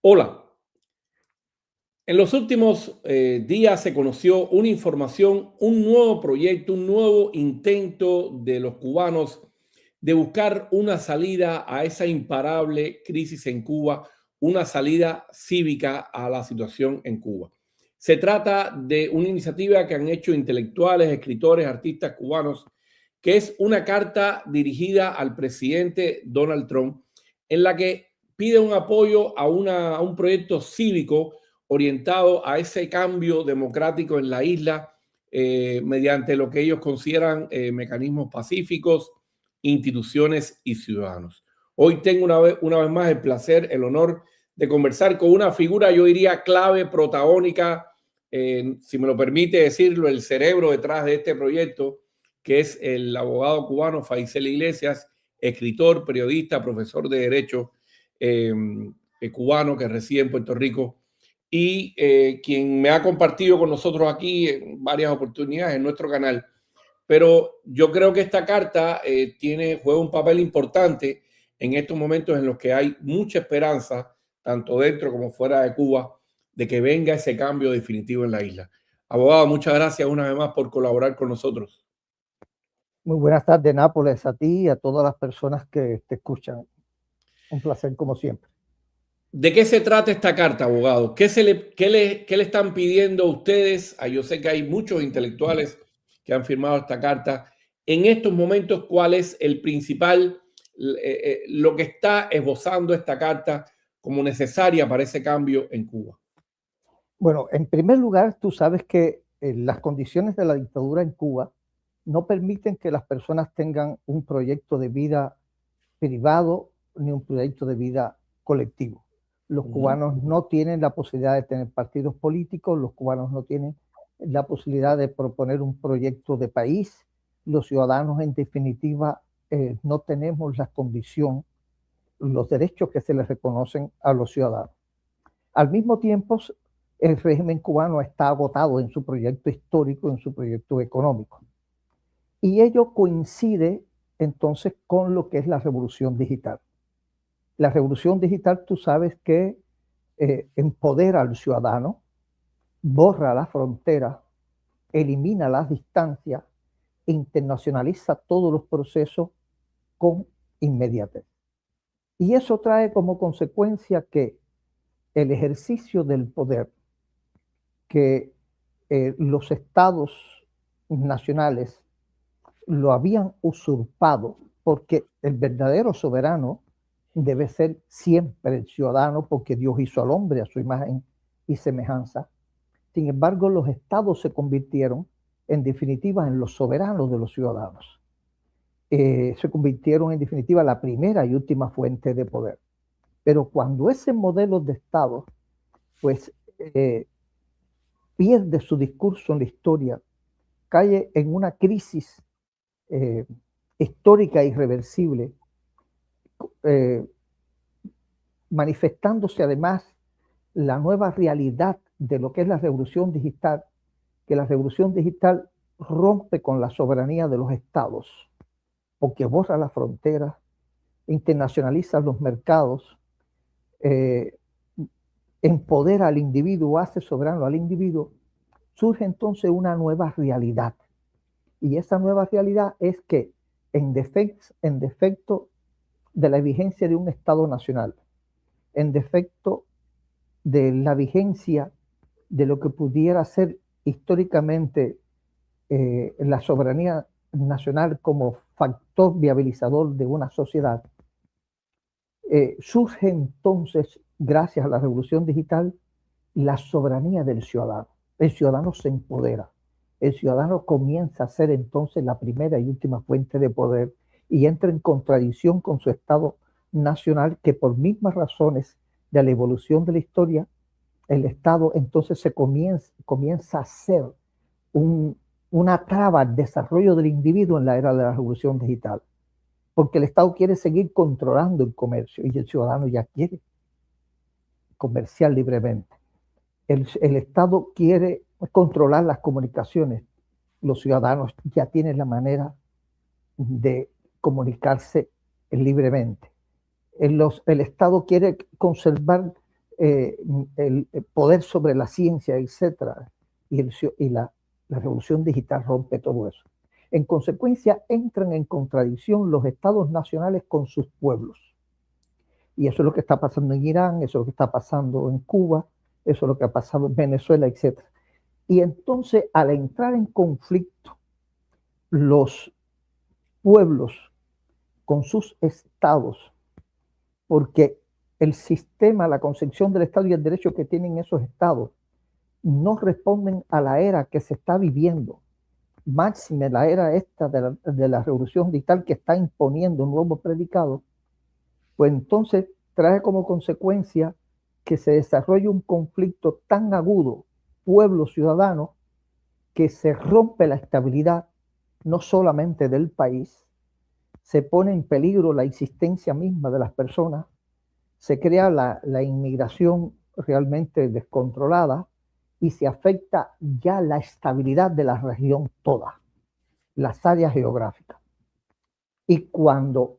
Hola, en los últimos días se conoció una información, un nuevo proyecto, un nuevo intento de los cubanos de buscar una salida a esa imparable crisis en Cuba, una salida cívica a la situación en Cuba. Se trata de una iniciativa que han hecho intelectuales, escritores, artistas cubanos, que es una carta dirigida al presidente Donald Trump, en la que pide un apoyo a un proyecto cívico orientado a ese cambio democrático en la isla mediante lo que ellos consideran mecanismos pacíficos, instituciones y ciudadanos. Hoy tengo una vez más el placer, el honor de conversar con una figura, yo diría, clave, protagónica, si me lo permite decirlo, el cerebro detrás de este proyecto, que es el abogado cubano Faisel Iglesias, escritor, periodista, profesor de Derecho eh, cubano que reside en Puerto Rico y quien me ha compartido con nosotros aquí en varias oportunidades en nuestro canal. Pero yo creo que esta carta juega un papel importante en estos momentos en los que hay mucha esperanza, tanto dentro como fuera de Cuba, de que venga ese cambio definitivo en la isla. Abogado, muchas gracias una vez más por colaborar con nosotros. Muy buenas tardes, Nápoles, a ti y a todas las personas que te escuchan. Un placer como siempre. ¿De qué se trata esta carta, abogado? ¿Qué le están pidiendo a ustedes? Yo sé que hay muchos intelectuales que han firmado esta carta. En estos momentos, ¿cuál es el principal, lo que está esbozando esta carta como necesaria para ese cambio en Cuba? Bueno, en primer lugar, tú sabes que las condiciones de la dictadura en Cuba no permiten que las personas tengan un proyecto de vida privado ni un proyecto de vida colectivo. Los cubanos no tienen la posibilidad de tener partidos políticos, los cubanos no tienen la posibilidad de proponer un proyecto de país. Los ciudadanos, en definitiva, no tenemos la condición, los derechos que se les reconocen a los ciudadanos. Al mismo tiempo, el régimen cubano está agotado en su proyecto histórico, en su proyecto económico. Y ello coincide entonces con lo que es la revolución digital. La revolución digital, tú sabes que empodera al ciudadano, borra las fronteras, elimina las distancias, internacionaliza todos los procesos con inmediatez. Y eso trae como consecuencia que el ejercicio del poder que los estados nacionales lo habían usurpado, porque el verdadero soberano debe ser siempre el ciudadano, porque Dios hizo al hombre a su imagen y semejanza. Sin embargo, los estados se convirtieron, en definitiva, en los soberanos de los ciudadanos. Se convirtieron, en definitiva, en la primera y última fuente de poder. Pero cuando ese modelo de estado, pues, pierde su discurso en la historia, cae en una crisis eh, histórica e irreversible, eh, manifestándose además la nueva realidad de lo que es la revolución digital, que la revolución digital rompe con la soberanía de los estados, porque borra las fronteras, internacionaliza los mercados, eh, empodera al individuo, hace soberano al individuo. Surge entonces una nueva realidad. Y esa nueva realidad es que en defecto de la vigencia de un Estado nacional, en defecto de la vigencia de lo que pudiera ser históricamente la soberanía nacional como factor viabilizador de una sociedad, surge entonces, gracias a la revolución digital, la soberanía del ciudadano. El ciudadano se empodera. El ciudadano comienza a ser entonces la primera y última fuente de poder y entra en contradicción con su Estado nacional, que por mismas razones de la evolución de la historia, el Estado entonces comienza a ser una traba al desarrollo del individuo en la era de la revolución digital, porque el Estado quiere seguir controlando el comercio y el ciudadano ya quiere comerciar libremente. El Estado quiere controlar las comunicaciones. Los ciudadanos ya tienen la manera de comunicarse libremente. El Estado quiere conservar el poder sobre la ciencia, etcétera, y la revolución digital rompe todo eso. En consecuencia, entran en contradicción los estados nacionales con sus pueblos. Y eso es lo que está pasando en Irán, eso es lo que está pasando en Cuba, eso es lo que ha pasado en Venezuela, etcétera. Y entonces, al entrar en conflicto los pueblos con sus estados, porque el sistema, la concepción del Estado y el derecho que tienen esos estados no responden a la era que se está viviendo, máxime la era esta de la revolución digital que está imponiendo un nuevo predicado, pues entonces trae como consecuencia que se desarrolle un conflicto tan agudo, pueblo-ciudadano, que se rompe la estabilidad no solamente del país, se pone en peligro la existencia misma de las personas, se crea la inmigración realmente descontrolada y se afecta ya la estabilidad de la región toda, las áreas geográficas. Y cuando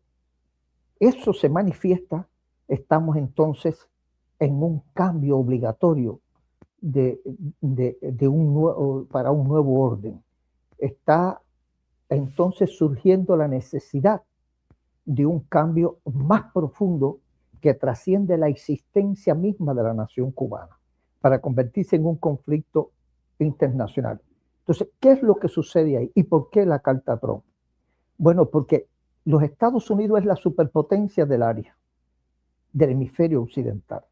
eso se manifiesta, estamos entonces en un cambio obligatorio para un nuevo orden. Está entonces surgiendo la necesidad de un cambio más profundo que trasciende la existencia misma de la nación cubana para convertirse en un conflicto internacional. Entonces, ¿qué es lo que sucede ahí? ¿Y por qué la Carta Trump? Bueno, porque los Estados Unidos es la superpotencia del área, del hemisferio occidental.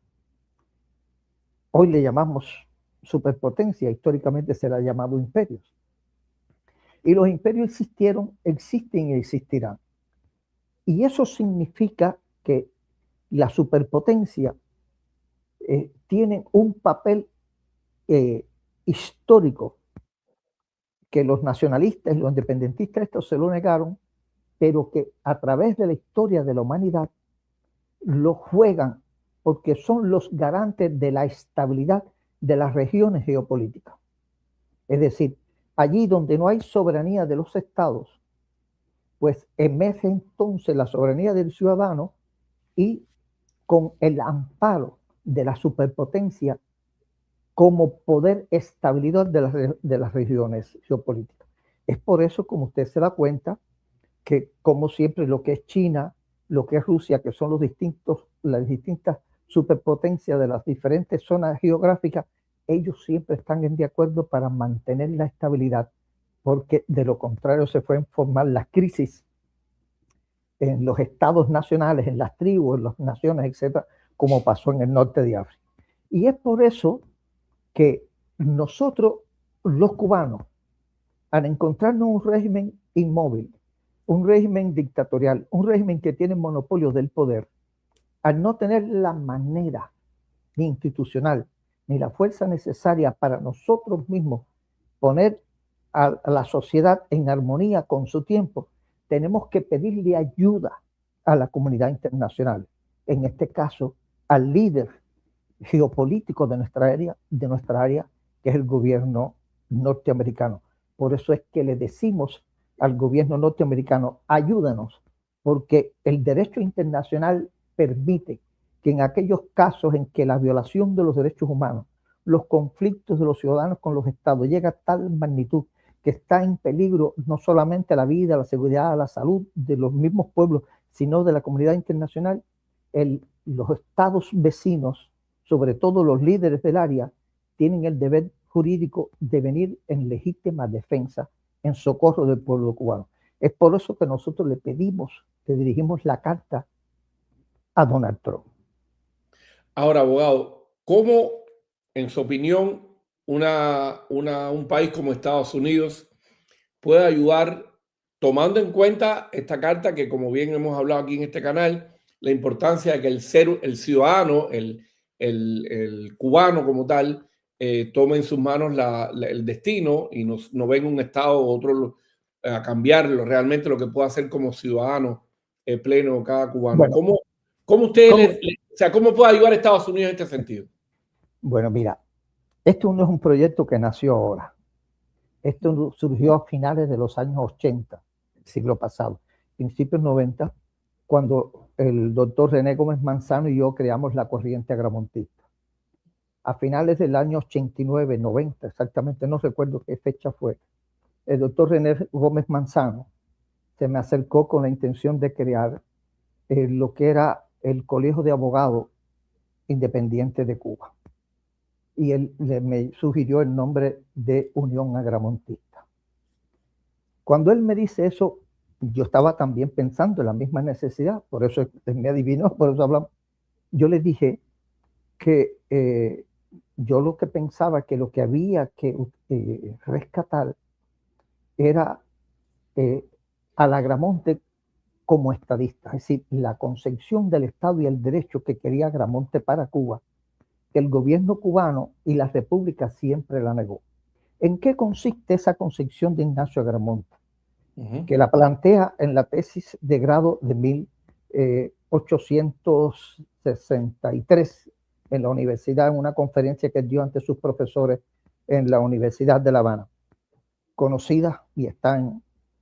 Hoy le llamamos superpotencia, históricamente se le ha llamado imperios. Y los imperios existieron, existen y existirán. Y eso significa que la superpotencia tiene un papel histórico que los nacionalistas y los independentistas esto se lo negaron, pero que a través de la historia de la humanidad lo juegan porque son los garantes de la estabilidad de las regiones geopolíticas. Es decir, allí donde no hay soberanía de los estados, pues emerge entonces la soberanía del ciudadano y con el amparo de la superpotencia como poder estabilidad de las regiones geopolíticas. Es por eso, como usted se da cuenta, que como siempre lo que es China, lo que es Rusia, que son las distintas superpotencias de las diferentes zonas geográficas, ellos siempre están de acuerdo para mantener la estabilidad, porque de lo contrario se pueden formar las crisis en los estados nacionales, en las tribus, en las naciones, etcétera, como pasó en el norte de África. Y es por eso que nosotros, los cubanos, al encontrarnos un régimen inmóvil, un régimen dictatorial, un régimen que tiene monopolio del poder, al no tener la manera ni institucional ni la fuerza necesaria para nosotros mismos poner a la sociedad en armonía con su tiempo, tenemos que pedirle ayuda a la comunidad internacional, en este caso al líder geopolítico de nuestra área, que es el gobierno norteamericano. Por eso es que le decimos al gobierno norteamericano, ayúdanos, porque el derecho internacional permite que en aquellos casos en que la violación de los derechos humanos, los conflictos de los ciudadanos con los estados llega a tal magnitud que está en peligro no solamente la vida, la seguridad, la salud de los mismos pueblos, sino de la comunidad internacional, los estados vecinos, sobre todo los líderes del área, tienen el deber jurídico de venir en legítima defensa, en socorro del pueblo cubano. Es por eso que nosotros le dirigimos la carta a Donald Trump. Ahora, abogado, ¿cómo, en su opinión, un país como Estados Unidos puede ayudar, tomando en cuenta esta carta que, como bien hemos hablado aquí en este canal, la importancia de que el ciudadano, el cubano como tal, tome en sus manos el destino y no venga un Estado u otro a cambiarlo realmente lo que pueda hacer como ciudadano pleno cada cubano? Bueno, ¿Cómo cómo puede ayudar a Estados Unidos en este sentido? Bueno, mira, esto no es un proyecto que nació ahora. Esto surgió a finales de los años 80, siglo pasado, principios 90, cuando el doctor René Gómez Manzano y yo creamos la corriente agramontista. a finales del año 89, 90, exactamente, no recuerdo qué fecha fue, el doctor René Gómez Manzano se me acercó con la intención de crear lo que era el Colegio de Abogados Independiente de Cuba. Y él me sugirió el nombre de Unión Agramontista. Cuando él me dice eso, yo estaba también pensando en la misma necesidad, por eso me adivinó, por eso hablamos. Yo le dije que yo lo que pensaba que lo que había que rescatar era al Agramonte como estadista, es decir, la concepción del Estado y el derecho que quería Agramonte para Cuba, que el gobierno cubano y la República siempre la negó. ¿En qué consiste esa concepción de Ignacio Agramonte? Que la plantea en la tesis de grado de 1863 en la universidad, en una conferencia que dio ante sus profesores en la Universidad de La Habana, conocida y está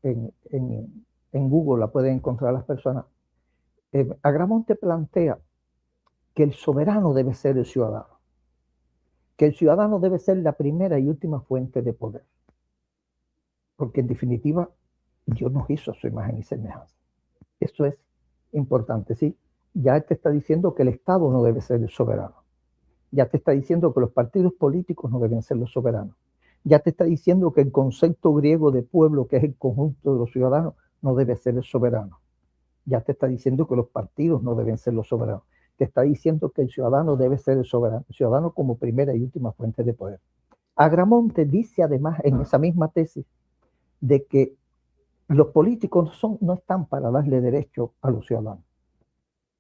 en Google, la pueden encontrar las personas. Agramonte plantea que el soberano debe ser el ciudadano, que el ciudadano debe ser la primera y última fuente de poder, porque en definitiva Dios nos hizo a su imagen y semejanza. Eso es importante, ¿sí? Ya te está diciendo que el Estado no debe ser el soberano. Ya te está diciendo que los partidos políticos no deben ser los soberanos. Ya te está diciendo que el concepto griego de pueblo, que es el conjunto de los ciudadanos, no debe ser el soberano. Ya te está diciendo que los partidos no deben ser los soberanos. Te está diciendo que el ciudadano debe ser el soberano, el ciudadano como primera y última fuente de poder. Agramonte dice además en esa misma tesis de que los políticos no están para darle derechos a los ciudadanos,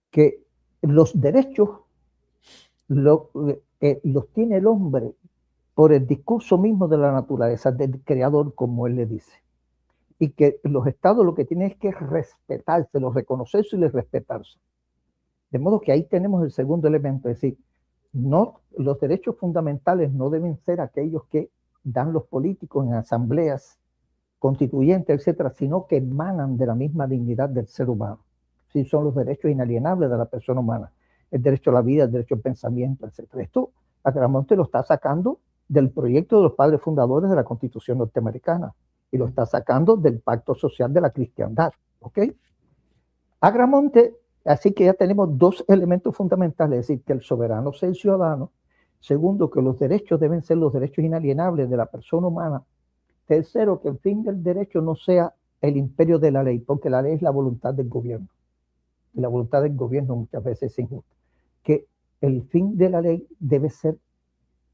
que los derechos los tiene el hombre por el discurso mismo de la naturaleza, del creador, como él le dice, y que los estados lo que tienen es que respetarse, reconocerse y respetarse. De modo que ahí tenemos el segundo elemento, es decir, no, los derechos fundamentales no deben ser aquellos que dan los políticos en asambleas constituyentes, etcétera, sino que emanan de la misma dignidad del ser humano. Sí, son los derechos inalienables de la persona humana, el derecho a la vida, el derecho al pensamiento, etcétera. Esto Agramonte lo está sacando del proyecto de los padres fundadores de la Constitución norteamericana y lo está sacando del pacto social de la cristiandad. ¿Ok? Agramonte, así que ya tenemos dos elementos fundamentales, es decir, que el soberano sea el ciudadano. Segundo, que los derechos deben ser los derechos inalienables de la persona humana. Tercero, que el fin del derecho no sea el imperio de la ley, porque la ley es la voluntad del gobierno. Y la voluntad del gobierno muchas veces es injusta. Que el fin de la ley debe ser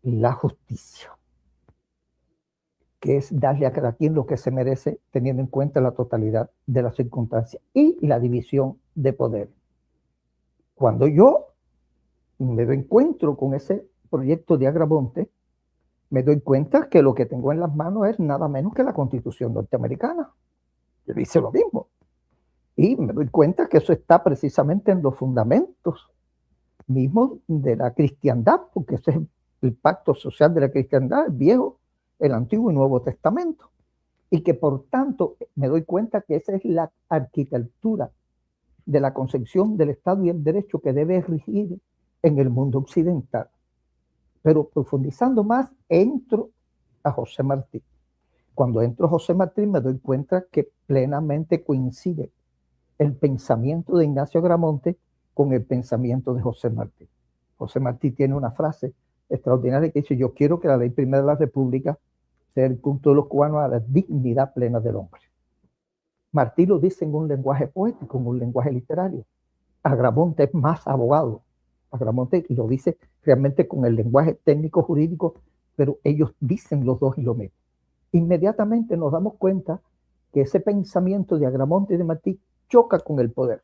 la justicia, que es darle a cada quien lo que se merece, teniendo en cuenta la totalidad de las circunstancias y la división de poder. Cuando yo me encuentro con ese proyecto de Agramonte, me doy cuenta que lo que tengo en las manos es nada menos que la Constitución norteamericana, que dice lo mismo. Y me doy cuenta que eso está precisamente en los fundamentos mismos de la cristiandad, porque ese es el pacto social de la cristiandad, el viejo, el antiguo y nuevo testamento. Y que por tanto me doy cuenta que esa es la arquitectura de la concepción del Estado y el derecho que debe regir en el mundo occidental. Pero profundizando más, entro a José Martí. Cuando entro a José Martí me doy cuenta que plenamente coincide el pensamiento de Ignacio Agramonte con el pensamiento de José Martí. José Martí tiene una frase extraordinaria que dice: yo quiero que la ley primera de la República sea el punto de los cubanos a la dignidad plena del hombre. Martí lo dice en un lenguaje poético, en un lenguaje literario. Agramonte es más abogado. Agramonte lo dice realmente con el lenguaje técnico jurídico, pero ellos dicen los dos y lo mismo. Inmediatamente nos damos cuenta que ese pensamiento de Agramonte y de Martí choca con el poder.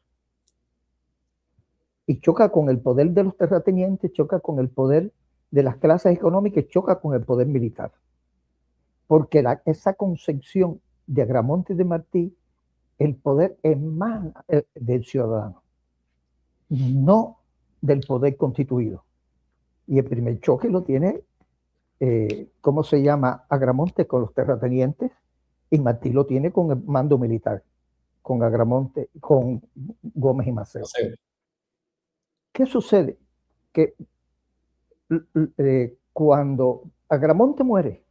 Y choca con el poder de los terratenientes, choca con el poder de las clases económicas, choca con el poder militar. Porque esa concepción de Agramonte y de Martí, el poder emana del ciudadano, no del poder constituido. Y el primer choque lo tiene, ¿cómo se llama? Agramonte con los terratenientes, y Martí lo tiene con el mando militar, con Agramonte, con Gómez y Maceo. ¿Qué sucede? Que cuando Agramonte muere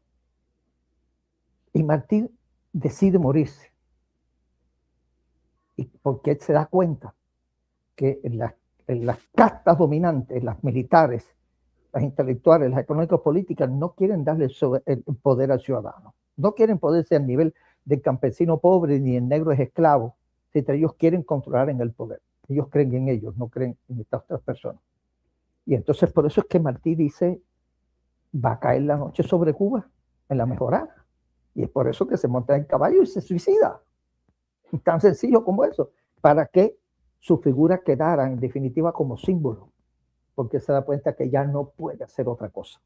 y Martí decide morirse, y porque él se da cuenta que en las castas dominantes, las militares, las intelectuales, las económicas políticas, no quieren darle el poder al ciudadano. No quieren poderse al nivel del campesino pobre ni el negro es esclavo. Ellos quieren controlar en el poder. Ellos creen en ellos, no creen en estas otras personas. Y entonces por eso es que Martí dice, va a caer la noche sobre Cuba, en la mejorana. Y es por eso que se monta en el caballo y se suicida. Tan sencillo como eso. Para que su figura quedara en definitiva como símbolo. Porque se da cuenta que ya no puede hacer otra cosa.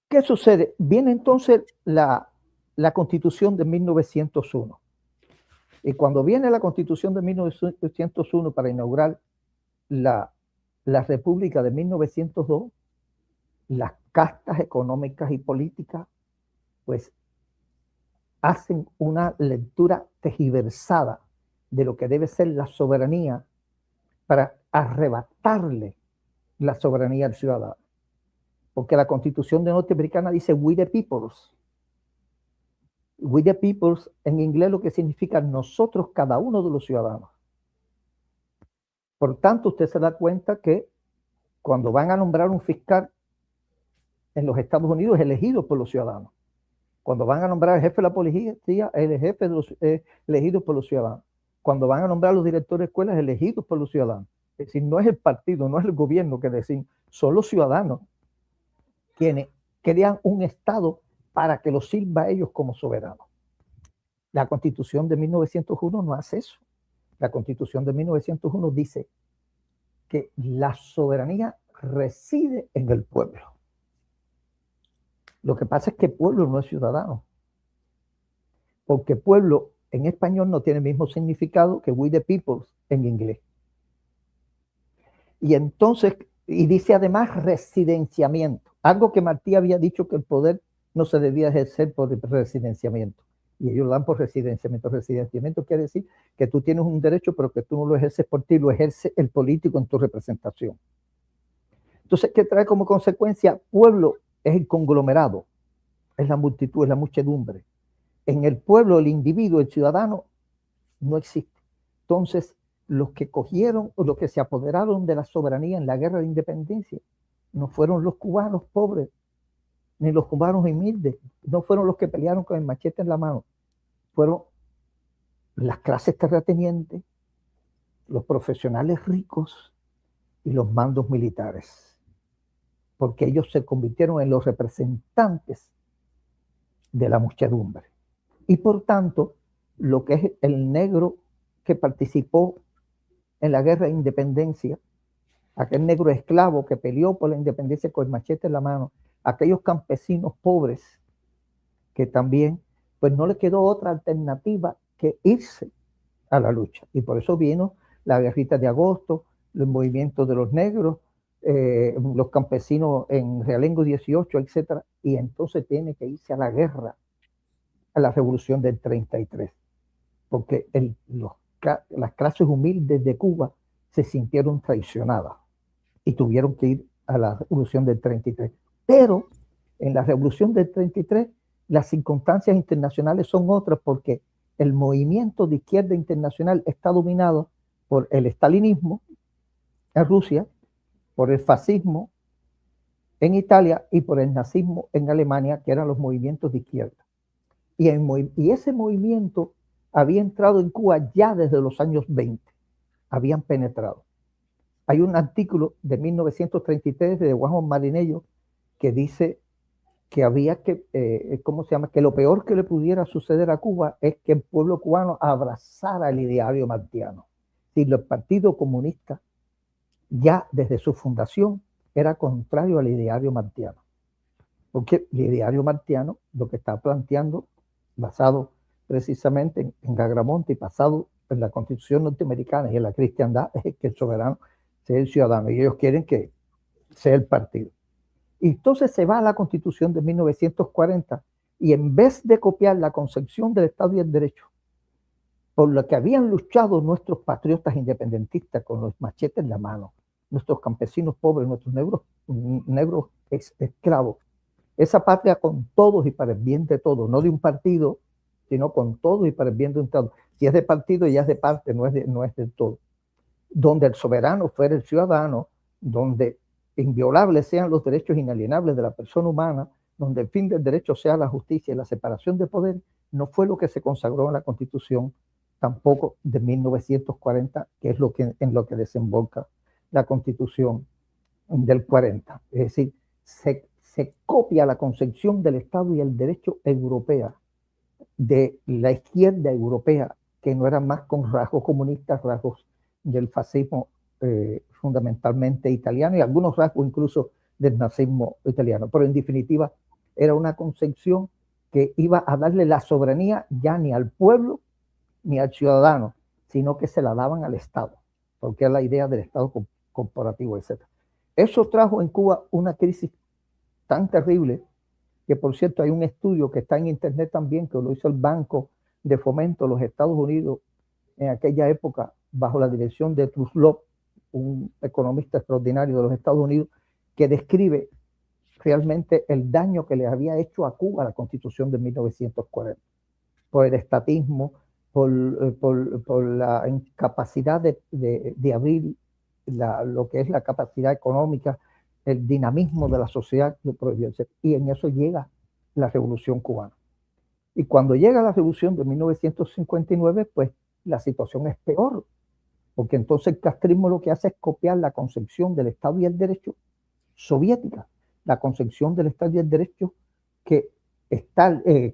¿Qué sucede? Viene entonces la Constitución de 1901. Y cuando viene la Constitución de 1901 para inaugurar la República de 1902, las castas económicas y políticas pues hacen una lectura tergiversada de lo que debe ser la soberanía para arrebatarle la soberanía al ciudadano. Porque la Constitución norteamericana dice we the peoples. We the peoples en inglés lo que significa nosotros, cada uno de los ciudadanos. Por tanto, usted se da cuenta que cuando van a nombrar un fiscal en los Estados Unidos es elegido por los ciudadanos. Cuando van a nombrar al jefe de la policía, el jefe es elegido por los ciudadanos. Cuando van a nombrar a los directores de escuelas, elegidos por los ciudadanos. Es decir, no es el partido, no es el gobierno que deciden, son los ciudadanos quienes crean un Estado para que los sirva a ellos como soberanos. La Constitución de 1901 no hace eso. La Constitución de 1901 dice que la soberanía reside en el pueblo. Lo que pasa es que pueblo no es ciudadano. Porque pueblo en español no tiene el mismo significado que we the people en inglés. Y entonces, y dice además residenciamiento. Algo que Martí había dicho que el poder no se debía ejercer por residenciamiento. Y ellos lo dan por residenciamiento. Residenciamiento quiere decir que tú tienes un derecho, pero que tú no lo ejerces por ti, lo ejerce el político en tu representación. Entonces, ¿qué trae como consecuencia? Pueblo es el conglomerado, es la multitud, es la muchedumbre. En el pueblo, el individuo, el ciudadano, no existe. Entonces, los que cogieron o los que se apoderaron de la soberanía en la guerra de independencia no fueron los cubanos pobres, ni los cubanos humildes, no fueron los que pelearon con el machete en la mano, fueron las clases terratenientes, los profesionales ricos y los mandos militares, porque ellos se convirtieron en los representantes de la muchedumbre. Y por tanto, lo que es el negro que participó en la guerra de independencia, aquel negro esclavo que peleó por la independencia con el machete en la mano, aquellos campesinos pobres que también, pues no le quedó otra alternativa que irse a la lucha. Y por eso vino la guerrita de agosto, los movimientos de los negros, los campesinos en Realengo 18, etc. Y entonces tiene que irse a la guerra, a la revolución del 33, porque las clases humildes de Cuba se sintieron traicionadas y tuvieron que ir a la revolución del 33. Pero en la revolución del 33 las circunstancias internacionales son otras, porque el movimiento de izquierda internacional está dominado por el estalinismo en Rusia, por el fascismo en Italia y por el nazismo en Alemania, que eran los movimientos de izquierda. Y ese movimiento había entrado en Cuba ya desde los años 20, habían penetrado. Hay un artículo de 1933 de Juan Marinello que dice que había que, que lo peor que le pudiera suceder a Cuba es que el pueblo cubano abrazara el ideario martiano. Si el Partido Comunista ya desde su fundación era contrario al ideario martiano. Porque el ideario martiano lo que está planteando, basado precisamente en Agramonte y basado en la Constitución norteamericana y en la cristiandad, es que el soberano sea el ciudadano, y ellos quieren que sea el partido. Y entonces se va a la Constitución de 1940 y en vez de copiar la concepción del Estado y el derecho, por lo que habían luchado nuestros patriotas independentistas con los machetes en la mano, nuestros campesinos pobres, nuestros negros esclavos. Esa patria con todos y para el bien de todos, no de un partido, sino con todos y para el bien de un todo. Si es de partido, ya es de parte, no es del todo. Donde el soberano fuera el ciudadano, donde inviolables sean los derechos inalienables de la persona humana, donde el fin del derecho sea la justicia y la separación de poder, no fue lo que se consagró en la Constitución tampoco de 1940, que es en lo que desemboca la Constitución del 40. Es decir, se copia la concepción del Estado y el derecho europea de la izquierda europea, que no eran más con rasgos comunistas, rasgos del fascismo fundamentalmente italiano y algunos rasgos incluso del nazismo italiano. Pero en definitiva era una concepción que iba a darle la soberanía ya ni al pueblo ni al ciudadano, sino que se la daban al Estado, porque era la idea del Estado corporativo, etc. Eso trajo en Cuba una crisis tan terrible que, por cierto, hay un estudio que está en internet también, que lo hizo el Banco de Fomento de los Estados Unidos en aquella época, bajo la dirección de Truslow, un economista extraordinario de los Estados Unidos, que describe realmente el daño que le había hecho a Cuba la Constitución de 1940, por el estatismo, por la incapacidad de abrir lo que es la capacidad económica, el dinamismo de la sociedad, y en eso llega la Revolución Cubana. Y cuando llega la Revolución de 1959, pues la situación es peor, porque entonces el castrismo lo que hace es copiar la concepción del Estado y el Derecho soviética, la concepción del Estado y el Derecho que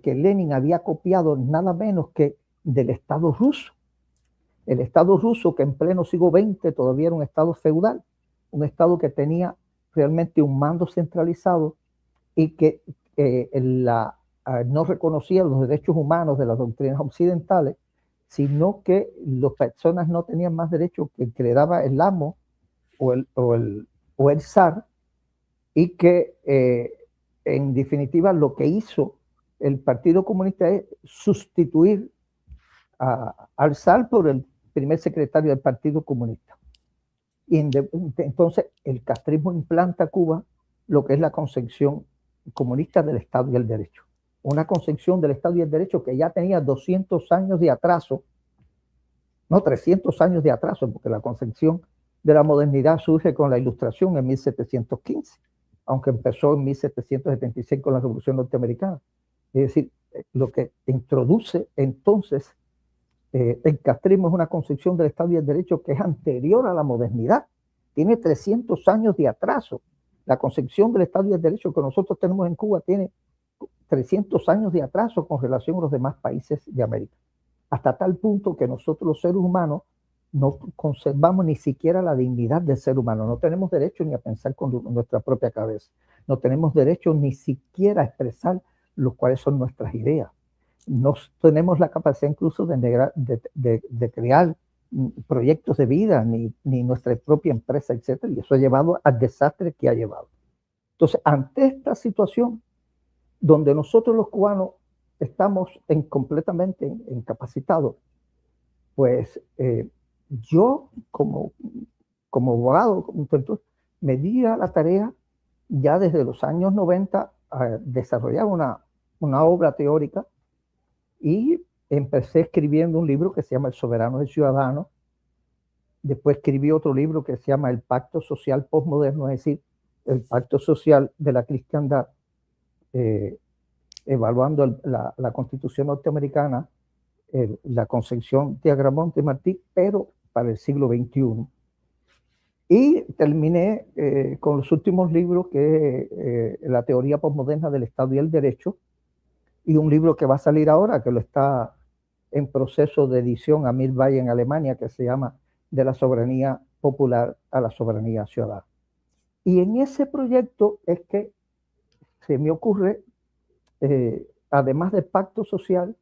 Lenin había copiado nada menos que del Estado ruso. El Estado ruso, que en pleno siglo XX todavía era un Estado feudal, un Estado que tenía realmente un mando centralizado y que no reconocía los derechos humanos de las doctrinas occidentales, sino que las personas no tenían más derechos que el que le daba el amo o el zar, y que en definitiva lo que hizo el Partido Comunista es sustituir al zar por el primer secretario del Partido Comunista. Y entonces el castrismo implanta a Cuba lo que es la concepción comunista del Estado y el Derecho. Una concepción del Estado y el Derecho que ya tenía 200 años de atraso, no 300 años de atraso, porque la concepción de la modernidad surge con la Ilustración en 1715, aunque empezó en 1776 con la Revolución Norteamericana. Es decir, lo que introduce entonces el castrismo es una concepción del Estado y el Derecho que es anterior a la modernidad. Tiene 300 años de atraso. La concepción del Estado y el Derecho que nosotros tenemos en Cuba tiene 300 años de atraso con relación a los demás países de América. Hasta tal punto que nosotros los seres humanos no conservamos ni siquiera la dignidad del ser humano. No tenemos derecho ni a pensar con nuestra propia cabeza. No tenemos derecho ni siquiera a expresar cuáles son nuestras ideas. No tenemos la capacidad incluso de crear proyectos de vida, ni nuestra propia empresa, etc. Y eso ha llevado al desastre que ha llevado. Entonces, ante esta situación, donde nosotros los cubanos estamos completamente incapacitados, pues yo como abogado, entonces, me di a la tarea ya desde los años 90 a desarrollar una obra teórica, y empecé escribiendo un libro que se llama El Soberano del Ciudadano. Después escribí otro libro que se llama El Pacto Social Postmoderno, es decir, el pacto social de la cristiandad, evaluando la Constitución norteamericana, la concepción de Agramonte y Martí, pero para el siglo XXI. Y terminé con los últimos libros, que es La teoría postmoderna del Estado y el Derecho, y un libro que va a salir ahora, que lo está en proceso de edición Amir Valle en Alemania, que se llama De la soberanía popular a la soberanía ciudadana. Y en ese proyecto es que se me ocurre, además del pacto social,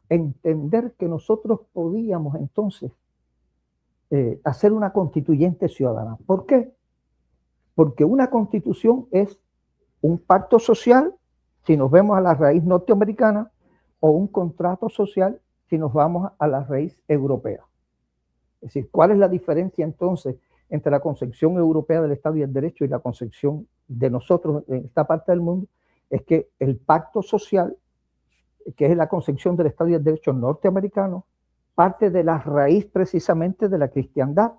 entender que nosotros podíamos entonces hacer una constituyente ciudadana. ¿Por qué? Porque una constitución es un pacto social, si nos vemos a la raíz norteamericana, o un contrato social si nos vamos a la raíz europea. Es decir, ¿cuál es la diferencia entonces entre la concepción europea del Estado y el derecho y la concepción de nosotros en esta parte del mundo es que el pacto social, que es la concepción del Estado y el derecho norteamericano, parte de la raíz precisamente de la cristiandad,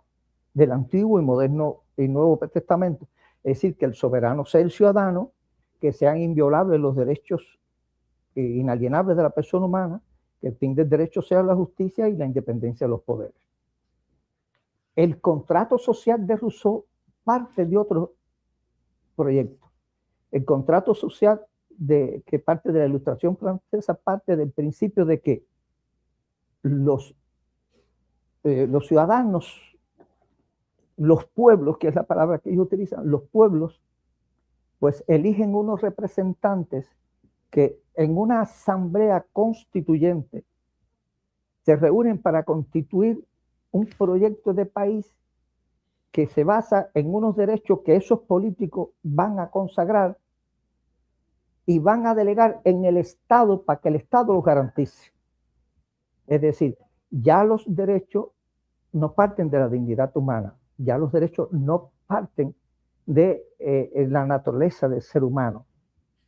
del Antiguo y Moderno y Nuevo Testamento. Es decir, que el soberano sea el ciudadano, que sean inviolables los derechos inalienables de la persona humana, que el fin del derecho sea la justicia y la independencia de los poderes. El contrato social de Rousseau parte de otro proyecto. El contrato social que parte de la Ilustración francesa parte del principio de que los ciudadanos, los pueblos, que es la palabra que ellos utilizan, los pueblos, pues eligen unos representantes que en una asamblea constituyente se reúnen para constituir un proyecto de país que se basa en unos derechos que esos políticos van a consagrar y van a delegar en el Estado para que el Estado los garantice. Es decir, ya los derechos no parten de la dignidad humana, ya los derechos no parten de la naturaleza del ser humano.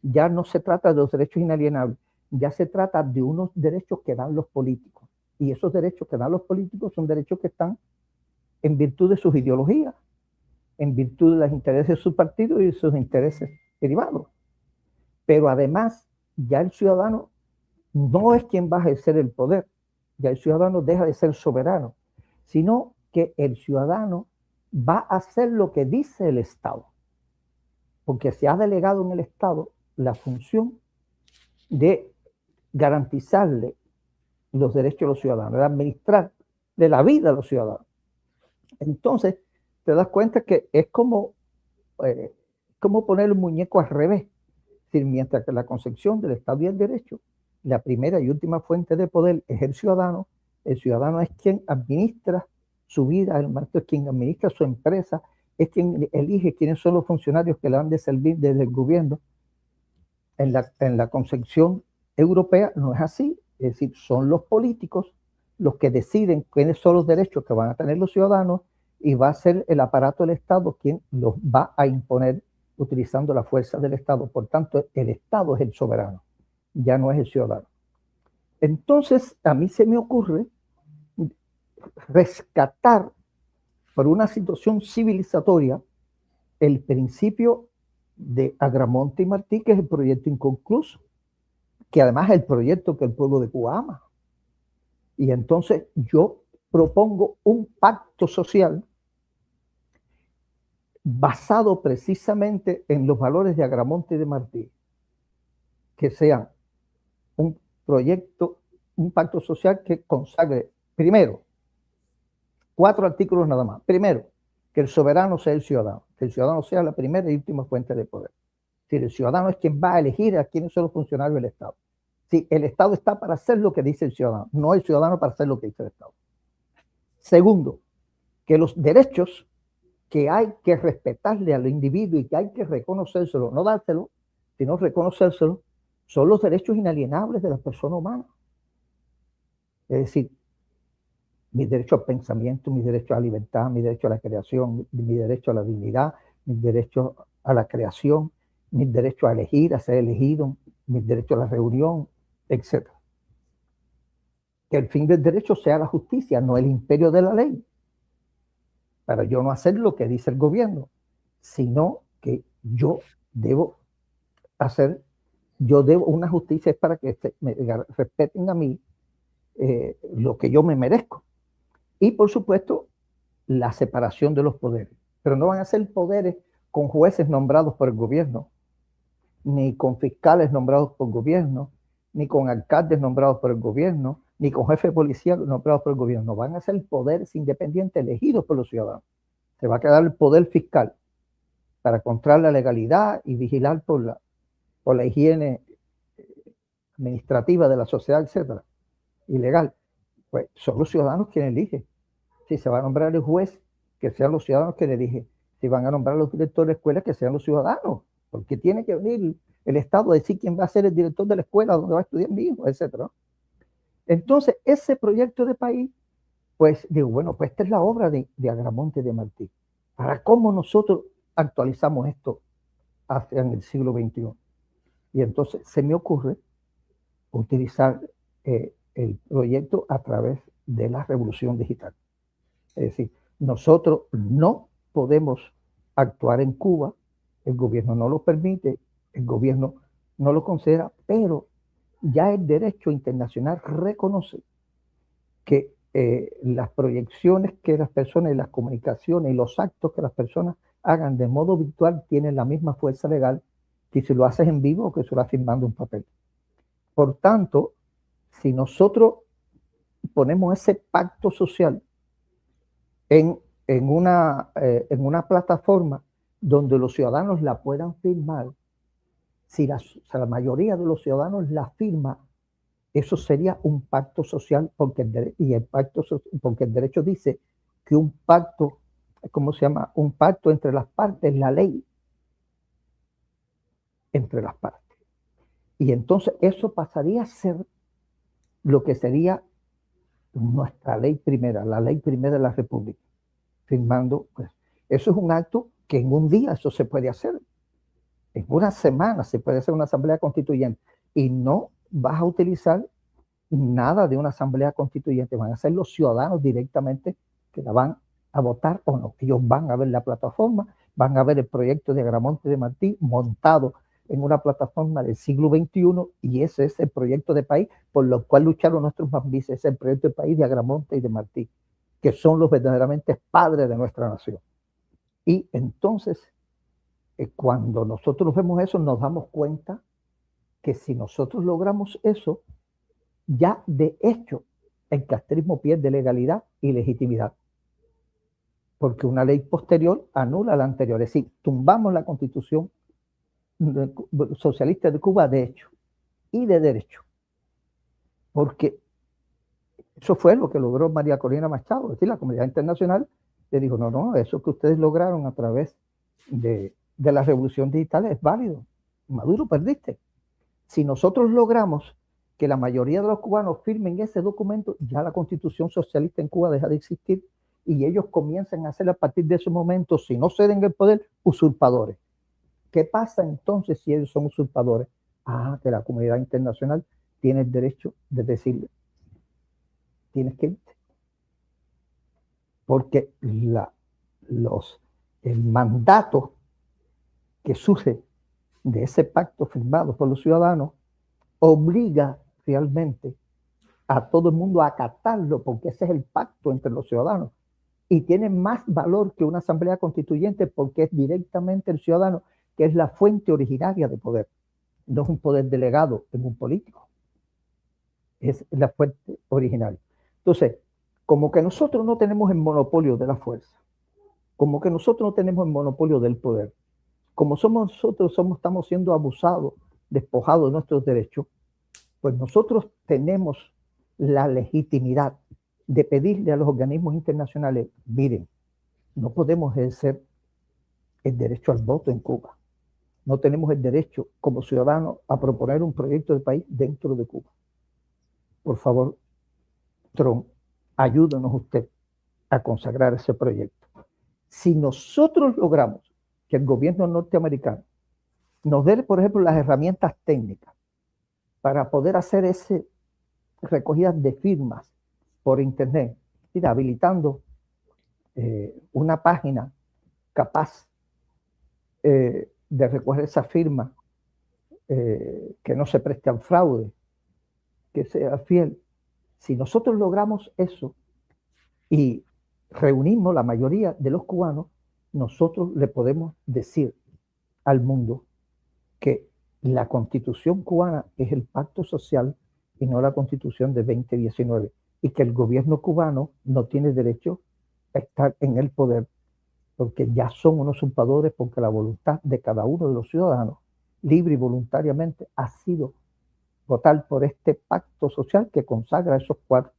Ya no se trata de los derechos inalienables, ya se trata de unos derechos que dan los políticos. Y esos derechos que dan los políticos son derechos que están en virtud de sus ideologías, en virtud de los intereses de su partido y de sus intereses derivados. Pero además, ya el ciudadano no es quien va a ejercer el poder, ya el ciudadano deja de ser soberano, sino que el ciudadano va a hacer lo que dice el Estado, porque se ha delegado en el Estado la función de garantizarle los derechos a los ciudadanos, de administrar de la vida a los ciudadanos. Entonces, te das cuenta que es como poner el muñeco al revés. Es decir, mientras que la concepción del Estado y el derecho, la primera y última fuente de poder es el ciudadano es quien administra su vida, el maestro es quien administra su empresa, es quien elige quiénes son los funcionarios que le han de servir desde el gobierno. En la concepción europea no es así, es decir, son los políticos los que deciden quiénes son los derechos que van a tener los ciudadanos y va a ser el aparato del Estado quien los va a imponer utilizando la fuerza del Estado. Por tanto, el Estado es el soberano, ya no es el ciudadano. Entonces, a mí se me ocurre rescatar por una situación civilizatoria el principio de Agramonte y Martí, que es el proyecto inconcluso, que además es el proyecto que el pueblo de Cuba ama. Y entonces yo propongo un pacto social basado precisamente en los valores de Agramonte y de Martí, que sea un proyecto, un pacto social que consagre, primero, 4 artículos nada más. Primero, que el soberano sea el ciudadano, que el ciudadano sea la primera y última fuente de poder. Es decir, el ciudadano es quien va a elegir a quiénes son los funcionarios del Estado. Sí, el Estado está para hacer lo que dice el ciudadano, no el ciudadano para hacer lo que dice el Estado. Segundo, que los derechos que hay que respetarle al individuo y que hay que reconocérselo, no dárselo, sino reconocérselo, son los derechos inalienables de la persona humana. Es decir, mi derecho al pensamiento, mi derecho a la libertad, mi derecho a la creación, mi derecho a la dignidad, mi derecho a la creación, mi derecho a elegir, a ser elegido, mi derecho a la reunión, etc. Que el fin del derecho sea la justicia, no el imperio de la ley. Para yo no hacer lo que dice el gobierno, sino que yo debo una justicia es para que me respeten a mí lo que yo me merezco. Y por supuesto, la separación de los poderes. Pero no van a ser poderes con jueces nombrados por el gobierno, ni con fiscales nombrados por el gobierno, ni con alcaldes nombrados por el gobierno, ni con jefes de policía nombrados por el gobierno. Van a ser poderes independientes elegidos por los ciudadanos. Se va a quedar el poder fiscal para controlar la legalidad y vigilar por la higiene administrativa de la sociedad, etcétera, ilegal. Pues son los ciudadanos quienes eligen. Si se va a nombrar el juez, que sean los ciudadanos quienes eligen. Si van a nombrar los directores de escuela, que sean los ciudadanos. Porque tiene que venir el Estado a decir quién va a ser el director de la escuela donde va a estudiar mi hijo, etcétera. Entonces, ese proyecto de país, pues digo, bueno, pues esta es la obra de Agramonte y de Martí. para cómo nosotros actualizamos esto hacia en el siglo XXI. Y entonces se me ocurre utilizar el proyecto a través de la revolución digital. Es decir, nosotros no podemos actuar en Cuba, el gobierno no lo permite, el gobierno no lo considera, pero ya el derecho internacional reconoce que las proyecciones que las personas y las comunicaciones y los actos que las personas hagan de modo virtual tienen la misma fuerza legal que si lo haces en vivo o que si lo haces firmando un papel. Por tanto, si nosotros ponemos ese pacto social en una plataforma donde los ciudadanos la puedan firmar, si la mayoría de los ciudadanos la firma, eso sería un pacto social, porque el derecho dice que un pacto, ¿cómo se llama? Un pacto entre las partes, la ley entre las partes. Y entonces eso pasaría a ser lo que sería nuestra ley primera, la ley primera de la República, firmando, pues, eso es un acto que en un día eso se puede hacer, en una semana se puede hacer una asamblea constituyente y no vas a utilizar nada de una asamblea constituyente, van a ser los ciudadanos directamente que la van a votar o no. Ellos van a ver la plataforma, van a ver el proyecto de Agramonte de Martí montado en una plataforma del siglo XXI y ese es el proyecto de país por lo cual lucharon nuestros mambíes, es el proyecto de país de Agramonte y de Martí, que son los verdaderamente padres de nuestra nación. Y entonces, cuando nosotros vemos eso, nos damos cuenta que si nosotros logramos eso, ya de hecho el castrismo pierde legalidad y legitimidad, porque una ley posterior anula la anterior, es decir, tumbamos la constitución socialista de Cuba de hecho y de derecho, porque eso fue lo que logró María Corina Machado, es decir, la comunidad internacional le dijo, no, eso que ustedes lograron a través de la revolución digital es válido, Maduro, perdiste. Si nosotros logramos que la mayoría de los cubanos firmen ese documento, ya la constitución socialista en Cuba deja de existir y ellos comienzan a ser a partir de ese momento, si no ceden el poder, usurpadores. ¿Qué pasa entonces si ellos son usurpadores? Que la comunidad internacional tiene el derecho de decirle, tienes que irte. Porque el mandato que surge de ese pacto firmado por los ciudadanos obliga realmente a todo el mundo a acatarlo, porque ese es el pacto entre los ciudadanos y tiene más valor que una asamblea constituyente porque es directamente el ciudadano que es la fuente originaria de poder, no es un poder delegado en un político, es la fuente originaria. Entonces, como que nosotros no tenemos el monopolio de la fuerza, como que nosotros no tenemos el monopolio del poder, como estamos siendo abusados, despojados de nuestros derechos, pues nosotros tenemos la legitimidad de pedirle a los organismos internacionales, miren, no podemos ejercer el derecho al voto en Cuba. No tenemos el derecho como ciudadanos a proponer un proyecto de país dentro de Cuba. Por favor, Trump, ayúdenos usted a consagrar ese proyecto. Si nosotros logramos que el gobierno norteamericano nos dé, por ejemplo, las herramientas técnicas para poder hacer ese recogidas de firmas por internet, habilitando una página capaz de recoger esa firma, que no se preste al fraude, que sea fiel. Si nosotros logramos eso y reunimos la mayoría de los cubanos, nosotros le podemos decir al mundo que la constitución cubana es el pacto social y no la constitución de 2019 y que el gobierno cubano no tiene derecho a estar en el poder porque ya son unos usurpadores, porque la voluntad de cada uno de los ciudadanos libre y voluntariamente ha sido votar por este pacto social que consagra esos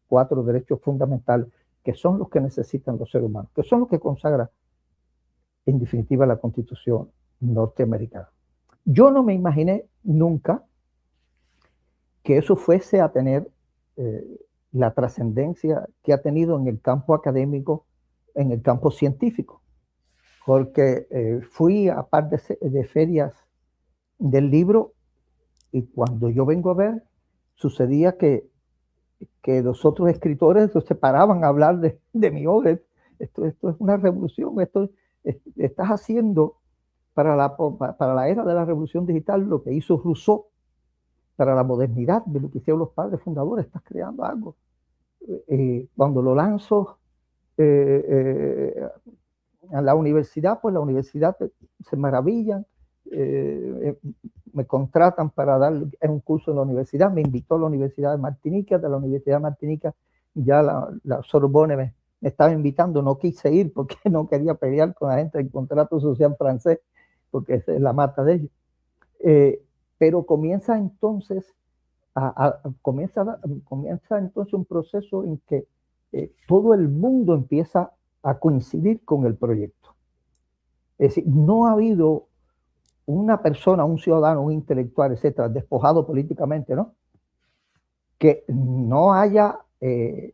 cuatro derechos fundamentales que son los que necesitan los seres humanos, que son los que consagra en definitiva la constitución norteamericana. Yo no me imaginé nunca que eso fuese a tener la trascendencia que ha tenido en el campo académico, en el campo científico. porque fui a par de ferias del libro y cuando yo vengo a ver, sucedía que los otros escritores se paraban a hablar de mi obra. Esto es una revolución, estás haciendo para la era de la revolución digital lo que hizo Rousseau para la modernidad, de lo que hicieron los padres fundadores, estás creando algo. Cuando lo lanzo a la universidad, pues la universidad se maravillan, me contratan para dar un curso en la universidad, me invitó a la Universidad de Martinica, de la Universidad de Martinica ya la Sorbonne me estaba invitando, no quise ir porque no quería pelear con la gente del contrato social francés, porque esa es la mata de ellos. Pero comienza entonces comienza entonces un proceso en que todo el mundo empieza a coincidir con el proyecto. Es decir, no ha habido una persona, un ciudadano, un intelectual, etcétera, despojado políticamente, ¿no? Que no haya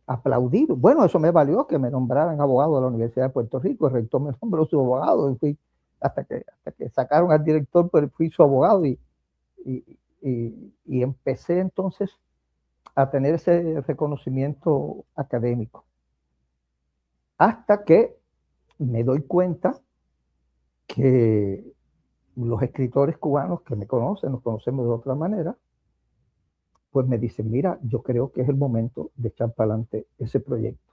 aplaudido. Bueno, eso me valió que me nombraran abogado de la Universidad de Puerto Rico. El rector me nombró su abogado y fui, hasta que sacaron al director, pues fui su abogado y empecé entonces a tener ese reconocimiento académico. Hasta que me doy cuenta que los escritores cubanos que me conocen, nos conocemos de otra manera, pues me dicen, mira, yo creo que es el momento de echar para adelante ese proyecto.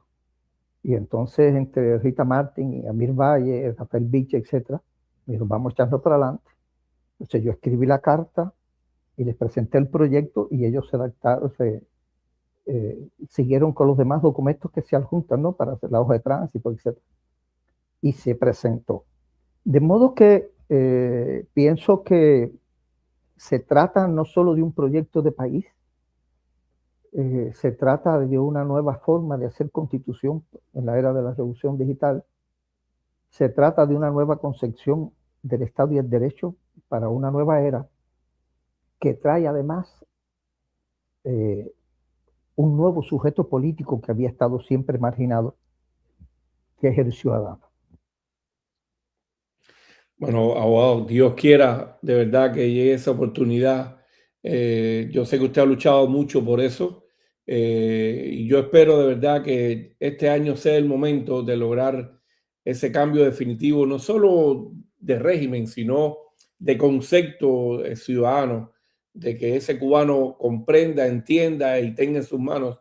Y entonces entre Rita Martin y Amir Valle, Rafael Biche, etcétera, me dijeron, vamos echando para adelante. Entonces yo escribí la carta y les presenté el proyecto y ellos se adaptaron, siguieron con los demás documentos que se adjuntan, ¿no? Para hacer la hoja de tránsito, etc. Y se presentó. De modo que pienso que se trata no solo de un proyecto de país, se trata de una nueva forma de hacer constitución en la era de la revolución digital, se trata de una nueva concepción del Estado y el derecho para una nueva era que trae además un nuevo sujeto político que había estado siempre marginado, que es el ciudadano. Bueno, abogado, Dios quiera de verdad que llegue esa oportunidad. Yo sé que usted ha luchado mucho por eso y yo espero de verdad que este año sea el momento de lograr ese cambio definitivo, no solo de régimen, sino de concepto ciudadano, de que ese cubano comprenda, entienda y tenga en sus manos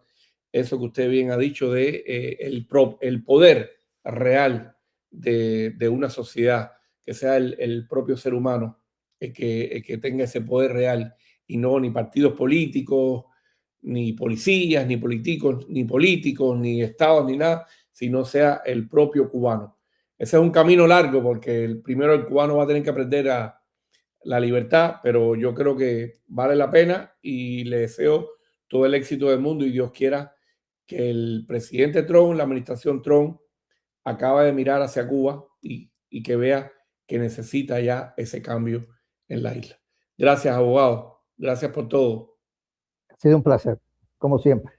eso que usted bien ha dicho de el poder real de una sociedad, que sea el propio ser humano el que tenga ese poder real y no ni partidos políticos, ni policías, ni políticos, ni estados, ni nada, sino sea el propio cubano. Ese es un camino largo porque primero el cubano va a tener que aprender a la libertad, pero yo creo que vale la pena y le deseo todo el éxito del mundo y Dios quiera que el presidente Trump, la administración Trump, acaba de mirar hacia Cuba y que vea que necesita ya ese cambio en la isla. Gracias, abogado. Gracias por todo. Ha sido un placer, como siempre.